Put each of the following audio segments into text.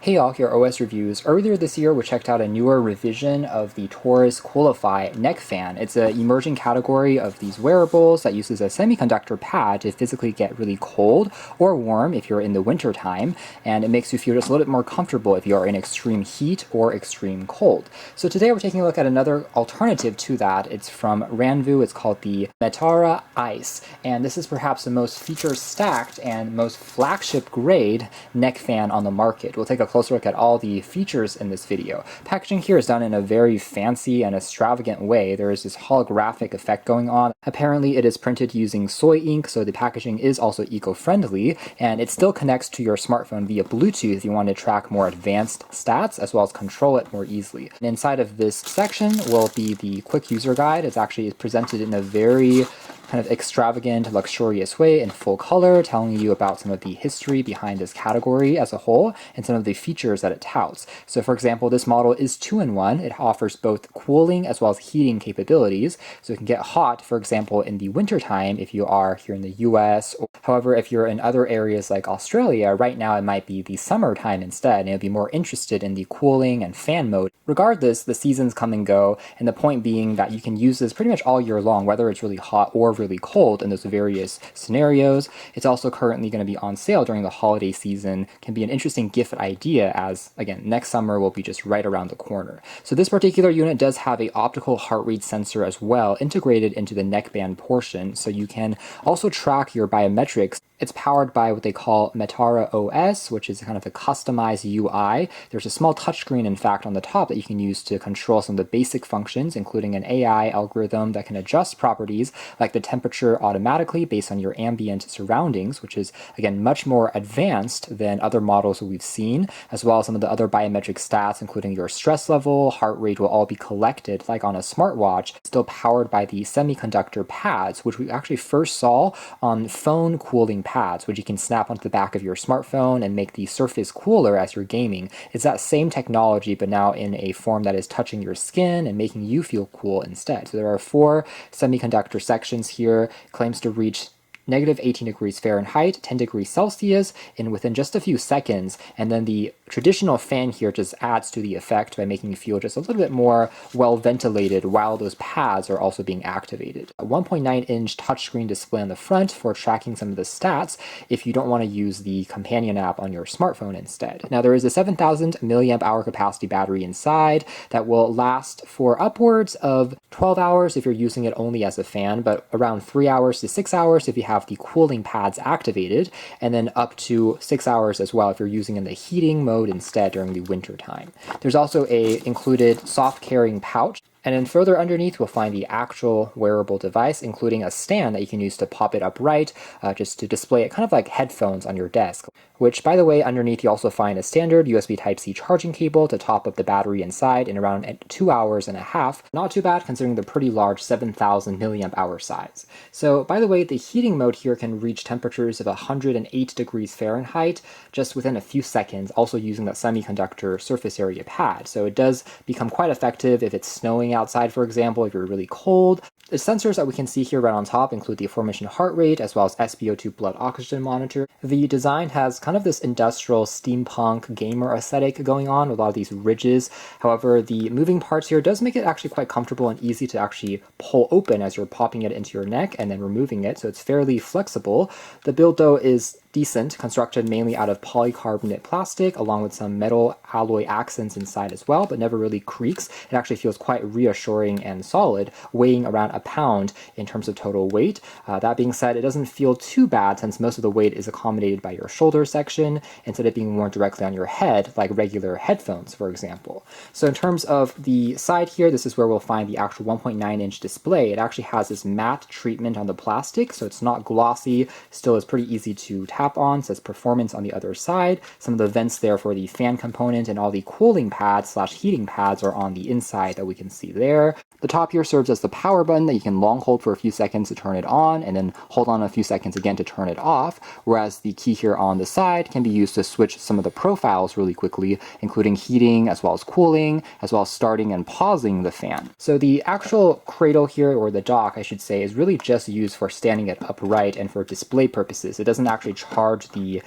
Hey all, here are OS Reviews. Earlier this year, we checked out a newer revision of the Taurus Coolify neck fan. It's an emerging category of these wearables that uses a semiconductor pad to physically get really cold or warm if you're in the winter time, and it makes you feel just a little bit more comfortable if you're in extreme heat or extreme cold. So today we're taking a look at another alternative to that. It's from Ranvu. It's called the Metara Ice, and this is perhaps the most feature-stacked and most flagship-grade neck fan on the market. We'll take a closer look at all the features in this video. Packaging here is done in a very fancy and extravagant way. There is this holographic effect going on. Apparently it is printed using soy ink, so the packaging is also eco-friendly, and it still connects to your smartphone via Bluetooth if you want to track more advanced stats as well as control it more easily. And inside of this section will be the quick user guide. It's actually presented in a very kind of extravagant, luxurious way in full color, telling you about some of the history behind this category as a whole and some of the features that it touts. So for example, this model is 2-in-1. It offers both cooling as well as heating capabilities. So it can get hot, for example, in the wintertime if you are here in the US. However, if you're in other areas like Australia, right now it might be the summertime instead, and you'll be more interested in the cooling and fan mode. Regardless, the seasons come and go, and the point being that you can use this pretty much all year long, whether it's really hot or really cold in those various scenarios. It's also currently going to be on sale during the holiday season. Can be an interesting gift idea as, again, next summer will be just right around the corner. So this particular unit does have a optical heart rate sensor as well integrated into the neckband portion, so you can also track your biometrics. It's powered by what they call Metara OS, which is kind of a customized UI. There's a small touchscreen, in fact, on the top that you can use to control some of the basic functions, including an AI algorithm that can adjust properties like the temperature automatically based on your ambient surroundings, which is, again, much more advanced than other models that we've seen, as well as some of the other biometric stats, including your stress level, heart rate will all be collected like on a smartwatch, still powered by the semiconductor pads, which we actually first saw on phone cooling pads, which you can snap onto the back of your smartphone and make the surface cooler as you're gaming. It's that same technology, but now in a form that is touching your skin and making you feel cool instead. So there are 4 semiconductor sections here, claims to reach -18 degrees Fahrenheit, 10 degrees Celsius within just a few seconds, and then the traditional fan here just adds to the effect by making you feel just a little bit more well ventilated while those pads are also being activated. A 1.9-inch touchscreen display on the front for tracking some of the stats if you don't want to use the companion app on your smartphone instead. Now there is a 7,000 milliamp hour capacity battery inside that will last for upwards of 12 hours if you're using it only as a fan, but around 3 hours to 6 hours if you have the cooling pads activated, and then up to 6 hours as well if you're using in the heating mode instead during the winter time. There's also a included soft carrying pouch, and then further underneath we'll find the actual wearable device, including a stand that you can use to pop it upright, just to display it kind of like headphones on your desk. Which, by the way, underneath you also find a standard USB Type-C charging cable to top up the battery inside in around 2 hours and a half. Not too bad considering the pretty large 7,000 milliamp hour size. So, by the way, the heating mode here can reach temperatures of 108 degrees Fahrenheit just within a few seconds, also using that semiconductor surface area pad. So it does become quite effective if it's snowing outside, for example, if you're really cold. The sensors that we can see here right on top include the aforementioned heart rate as well as SpO2 blood oxygen monitor. The design has kind of this industrial steampunk gamer aesthetic going on with a lot of these ridges. However, the moving parts here does make it actually quite comfortable and easy to actually pull open as you're popping it into your neck and then removing it, so it's fairly flexible. The build though is decent, constructed mainly out of polycarbonate plastic along with some metal alloy accents inside as well, but never really creaks. It actually feels quite reassuring and solid, weighing around a pound in terms of total weight. That being said, it doesn't feel too bad since most of the weight is accommodated by your shoulder section instead of being more directly on your head like regular headphones, for example. So in terms of the side here, this is where we'll find the actual 1.9-inch display. It actually has this matte treatment on the plastic, so it's not glossy, still is pretty easy to tap on, says performance on the other side. Some of the vents there for the fan component and all the cooling pads / heating pads are on the inside that we can see there. The top here serves as the power button that you can long hold for a few seconds to turn it on and then hold on a few seconds again to turn it off, whereas the key here on the side can be used to switch some of the profiles really quickly, including heating as well as cooling, as well as starting and pausing the fan. So the actual cradle here, or the dock I should say, is really just used for standing it upright and for display purposes. It doesn't actually charge the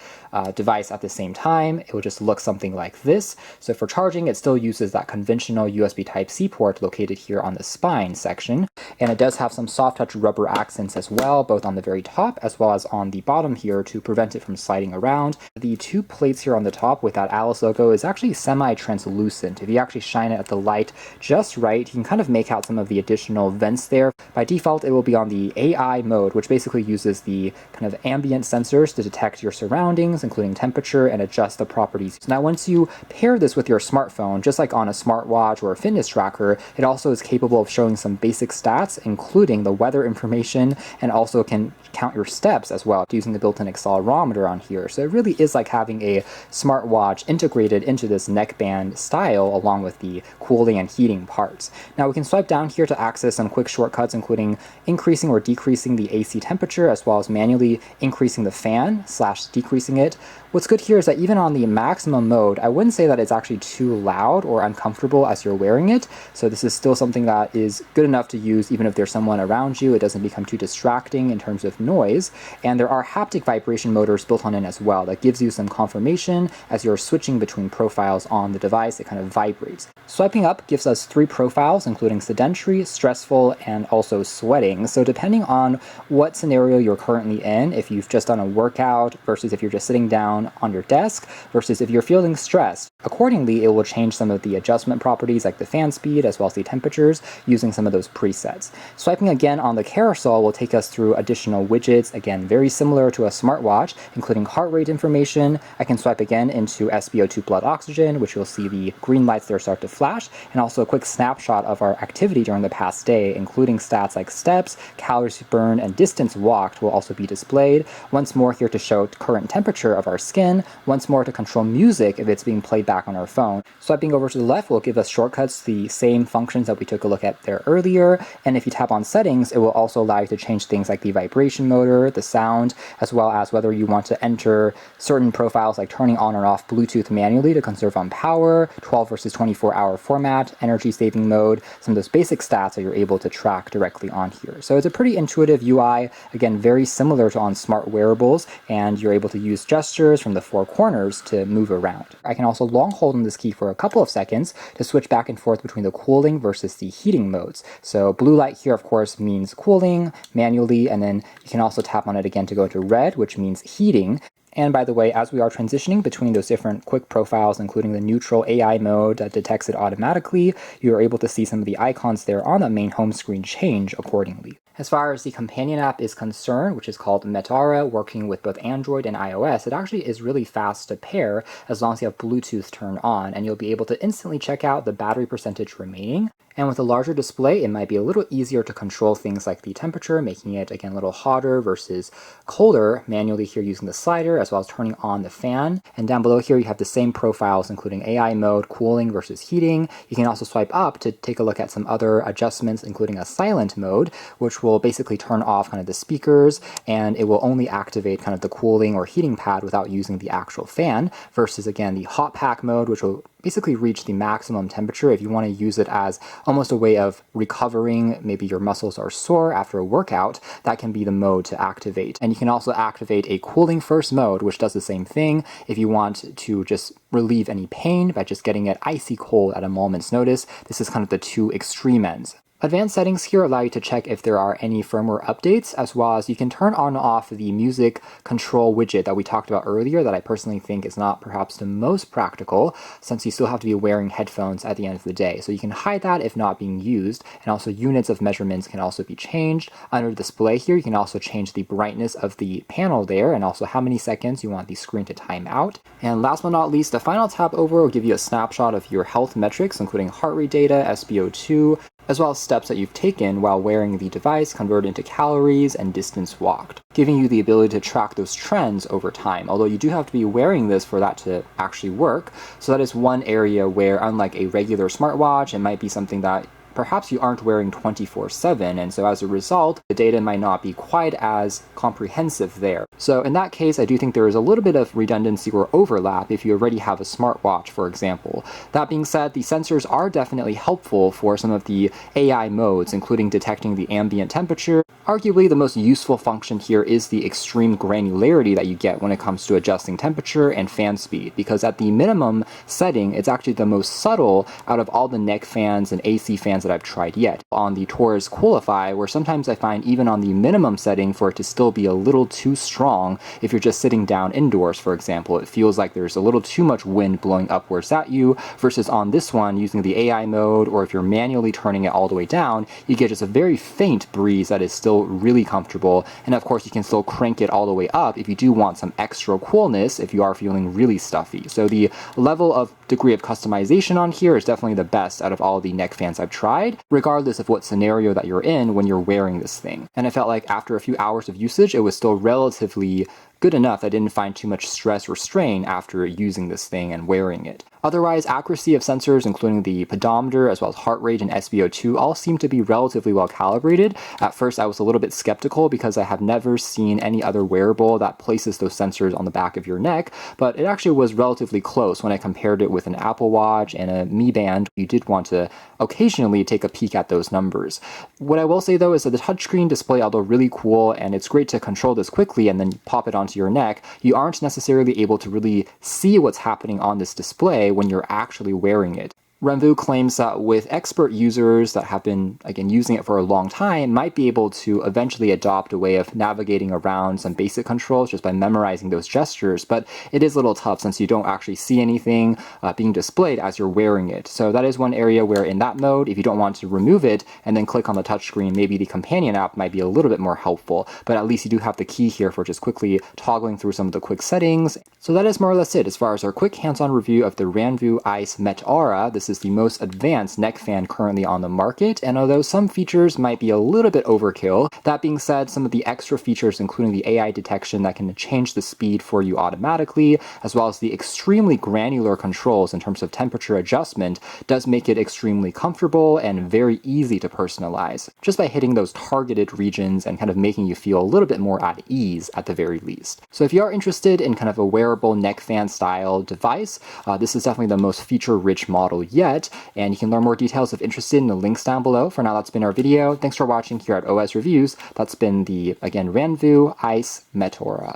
device at the same time, it will just look something like this. So for charging, it still uses that conventional USB Type-C port located here on the spine section. And it does have some soft touch rubber accents as well, both on the very top as well as on the bottom here to prevent it from sliding around. The two plates here on the top with that Alice logo is actually semi-translucent. If you actually shine it at the light just right, you can kind of make out some of the additional vents there. By default, it will be on the AI mode, which basically uses the kind of ambient sensors to detect your surroundings, including temperature, and adjust the properties. So now once you pair this with your smartphone, just like on a smartwatch or a fitness tracker, it also is capable of showing some basic stats, including the weather information, and also can count your steps as well using the built-in accelerometer on here. So it really is like having a smartwatch integrated into this neckband style along with the cooling and heating parts. Now we can swipe down here to access some quick shortcuts, including increasing or decreasing the AC temperature, as well as manually increasing the fan / decreasing it. What's good here is that even on the maximum mode, I wouldn't say that it's actually too loud or uncomfortable as you're wearing it. So this is still something that is good enough to use even if there's someone around you. It doesn't become too distracting in terms of noise. And there are haptic vibration motors built on it as well that gives you some confirmation as you're switching between profiles on the device. It kind of vibrates. Swiping up gives us 3 profiles, including sedentary, stressful, and also sweating. So depending on what scenario you're currently in, if you've just done a workout versus if you're just sitting down on your desk versus if you're feeling stressed, accordingly, it will change some of the adjustment properties like the fan speed as well as the temperatures using some of those presets. Swiping again on the carousel will take us through additional widgets, again, very similar to a smartwatch, including heart rate information. I can swipe again into SpO2 blood oxygen, which you'll see the green lights there start to flash, and also a quick snapshot of our activity during the past day, including stats like steps, calories burned, and distance walked will also be displayed. Once more here to show current temperature of our skin, once more to control music if it's being played back on our phone. Swiping over to the left will give us shortcuts, the same functions that we took a look at there earlier, and if you tap on settings, it will also allow you to change things like the vibration motor, the sound, as well as whether you want to enter certain profiles like turning on or off Bluetooth manually to conserve on power, 12 versus 24-hour format, energy saving mode, some of those basic stats that you're able to track directly on here. So it's a pretty intuitive UI, again, very similar to on smart wearables, and you're able to use gestures from the 4 corners to move around. I can also long hold on this key for a couple of seconds to switch back and forth between the cooling versus the heating modes. So blue light here, of course, means cooling manually, and then you can also tap on it again to go to red, which means heating. And by the way, as we are transitioning between those different quick profiles, including the neutral AI mode that detects it automatically, you are able to see some of the icons there on the main home screen change accordingly. As far as the companion app is concerned, which is called Metara, working with both Android and iOS, it actually is really fast to pair as long as you have Bluetooth turned on, and you'll be able to instantly check out the battery percentage remaining. And with a larger display, it might be a little easier to control things like the temperature, making it, again, a little hotter versus colder, manually here using the slider, as well as turning on the fan. And down below here, you have the same profiles, including AI mode, cooling versus heating. You can also swipe up to take a look at some other adjustments, including a silent mode, which will basically turn off kind of the speakers, and it will only activate kind of the cooling or heating pad without using the actual fan, versus, again, the hot pack mode, which will basically reach the maximum temperature if you want to use it as almost a way of recovering. Maybe your muscles are sore after a workout, that can be the mode to activate. And you can also activate a cooling first mode, which does the same thing if you want to just relieve any pain by just getting it icy cold at a moment's notice. This is kind of the 2 extreme ends. Advanced settings here allow you to check if there are any firmware updates, as well as you can turn on and off the music control widget that we talked about earlier that I personally think is not perhaps the most practical, since you still have to be wearing headphones at the end of the day. So you can hide that if not being used, and also units of measurements can also be changed. Under the display here, you can also change the brightness of the panel there, and also how many seconds you want the screen to time out. And last but not least, the final tap over will give you a snapshot of your health metrics, including heart rate data, SpO2, as well as steps that you've taken while wearing the device converted into calories and distance walked, giving you the ability to track those trends over time, although you do have to be wearing this for that to actually work. So that is one area where, unlike a regular smartwatch, it might be something that perhaps you aren't wearing 24/7, and so as a result, the data might not be quite as comprehensive there. So in that case, I do think there is a little bit of redundancy or overlap if you already have a smartwatch, for example. That being said, the sensors are definitely helpful for some of the AI modes, including detecting the ambient temperature. Arguably, the most useful function here is the extreme granularity that you get when it comes to adjusting temperature and fan speed, because at the minimum setting, it's actually the most subtle out of all the neck fans and AC fans that I've tried yet. On the Taurus Coolify, where sometimes I find even on the minimum setting for it to still be a little too strong, if you're just sitting down indoors, for example, it feels like there's a little too much wind blowing upwards at you, versus on this one, using the AI mode, or if you're manually turning it all the way down, you get just a very faint breeze that is still really comfortable. And of course, you can still crank it all the way up if you do want some extra coolness if you are feeling really stuffy. So the level of degree of customization on here is definitely the best out of all the neck fans I've tried, regardless of what scenario that you're in when you're wearing this thing. And I felt like after a few hours of usage, it was still relatively good enough. I didn't find too much stress or strain after using this thing and wearing it. Otherwise, accuracy of sensors, including the pedometer, as well as heart rate and SpO2, all seem to be relatively well calibrated. At first, I was a little bit skeptical because I have never seen any other wearable that places those sensors on the back of your neck, but it actually was relatively close when I compared it with an Apple Watch and a Mi Band. You did want to occasionally take a peek at those numbers. What I will say though is that the touchscreen display, although really cool, and it's great to control this quickly and then pop it onto your neck, you aren't necessarily able to really see what's happening on this display when you're actually wearing it. Renvu claims that with expert users that have been, again, using it for a long time, might be able to eventually adopt a way of navigating around some basic controls just by memorizing those gestures, but it is a little tough since you don't actually see anything being displayed as you're wearing it. So that is one area where in that mode, if you don't want to remove it and then click on the touchscreen, maybe the companion app might be a little bit more helpful, but at least you do have the key here for just quickly toggling through some of the quick settings. So that is more or less it as far as our quick hands-on review of the Renvu Ice Meteora. This is the most advanced neck fan currently on the market, and although some features might be a little bit overkill, that being said, some of the extra features, including the AI detection that can change the speed for you automatically, as well as the extremely granular controls in terms of temperature adjustment, does make it extremely comfortable and very easy to personalize, just by hitting those targeted regions and kind of making you feel a little bit more at ease at the very least. So if you are interested in kind of a wearable neck fan style device, this is definitely the most feature-rich model yet, and you can learn more details if interested in the links down below. For now, that's been our video. Thanks for watching here at OS Reviews. That's been the, again, Renvu Ice Meteora.